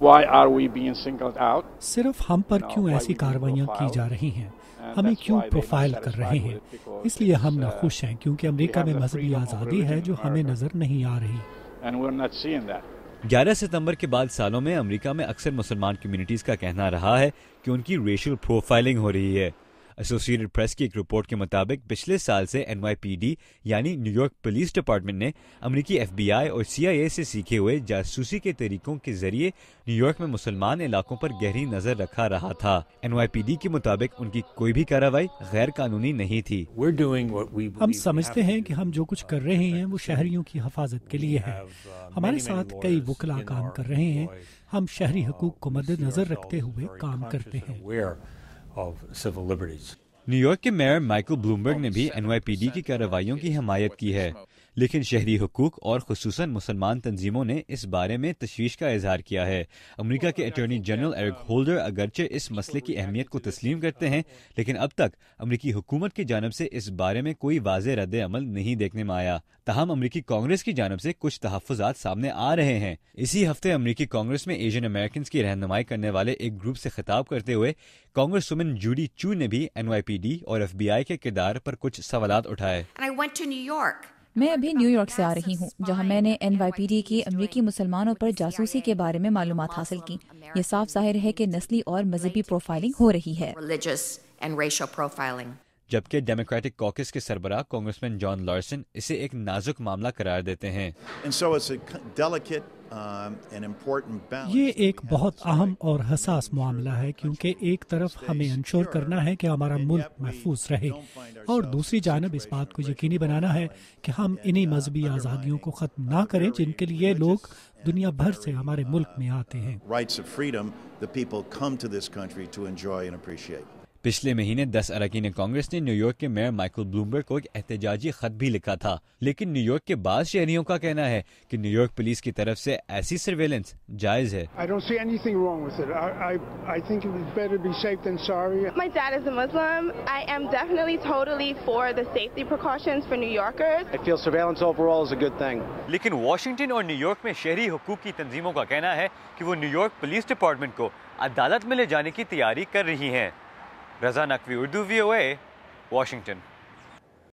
Why are we being singled out? صرف ہم پر کیوں ایسی کارروائیاں کی جا رہی ہیں؟ ہمیں کیوں پروفائل کر رہے ہیں؟ اس لیے ہم ناخوش ہیں کیونکہ امریکہ میں مذہبی آزادی ہے جو ہمیں نظر نہیں آ رہی۔ 11 ستمبر کے بعد سالوں میں امریکہ میں اکثر مسلمان کمیونٹیز کا کہنا رہا ہے کہ ان کی ریشل پروفائلنگ ہو رہی ہے۔ ایسوسیٹڈ پریس کی ایک رپورٹ کے مطابق پچھلے سال سے NYPD یعنی نیو یارک پولیس ڈپارٹمنٹ نے امریکی FBI اور CIA سے سیکھے ہوئے جاسوسی کے طریقوں کے ذریعے نیو یارک میں مسلمان علاقوں پر گہری نظر رکھا رہا تھا۔ NYPD کے مطابق ان کی کوئی بھی کارروائی غیر قانونی نہیں تھی۔ ہم سمجھتے ہیں کہ ہم جو کچھ کر رہے ہیں وہ شہریوں کی حفاظت کے لیے ہے۔ ہمارے ساتھ کئی وکلاء کام کر رہے ہیں۔ ہم شہری حقوق کو مد نظر رکھتے ہوئے کام کرتے ہیں۔ نیو یارک کے میئر مائیکل بلومبرگ نے بھی NYPD کی کارروائیوں کی حمایت کی ہے، لیکن شہری حقوق اور خصوصاً مسلمان تنظیموں نے اس بارے میں تشویش کا اظہار کیا ہے۔ امریکہ کے اٹارنی جنرل ایرک ہولڈر اگرچہ اس مسئلے کی اہمیت کو تسلیم کرتے ہیں، لیکن اب تک امریکی حکومت کی جانب سے اس بارے میں کوئی واضح رد عمل نہیں دیکھنے میں آیا۔ تاہم امریکی کانگریس کی جانب سے کچھ تحفظات سامنے آ رہے ہیں۔ اسی ہفتے امریکی کانگریس میں ایشین امریکنز کی رہنمائی کرنے والے ایک گروپ سے خطاب کرتے ہوئے کانگریس وومن جوڈی چو نے بھی NYPD اور FBI کے کردار پر کچھ سوالات اٹھائے۔ میں ابھی نیو یارک سے آ رہی ہوں جہاں میں نے NYPD کی امریکی مسلمانوں پر جاسوسی کے بارے میں معلومات حاصل کی۔ یہ صاف ظاہر ہے کہ نسلی اور مذہبی پروفائلنگ ہو رہی ہے۔ جبکہ ڈیموکریٹک کاکس کے سربراہ کانگریسمین جان لارسن اسے ایک نازک معاملہ قرار دیتے ہیں۔ یہ ایک بہت اہم اور حساس معاملہ ہے کیونکہ ایک طرف ہمیں انشور کرنا ہے کہ ہمارا ملک محفوظ رہے اور دوسری جانب اس بات کو یقینی بنانا ہے کہ ہم انہی مذہبی آزادیوں کو ختم نہ کریں جن کے لیے لوگ دنیا بھر سے ہمارے ملک میں آتے ہیں۔ پچھلے مہینے 10 اراکین کانگریس نے نیو یارک کے میئر مائیکل بلومبرگ کو ایک احتجاجی خط بھی لکھا تھا، لیکن نیو یارک کے بعض شہریوں کا کہنا ہے کہ نیو یارک پولیس کی طرف سے ایسی سرویلنس جائز ہے۔ My dad is a Muslim. I am definitely totally for the safety precautions for New Yorkers. I feel surveillance overall is a good thing. لیکن واشنگٹن اور نیو یارک میں شہری حقوق کی تنظیموں کا کہنا ہے کہ وہ نیو یارک پولیس ڈپارٹمنٹ کو عدالت میں لے جانے کی تیاری کر رہی ہیں۔ رضا نقوی، اردو VOA، واشنگٹن۔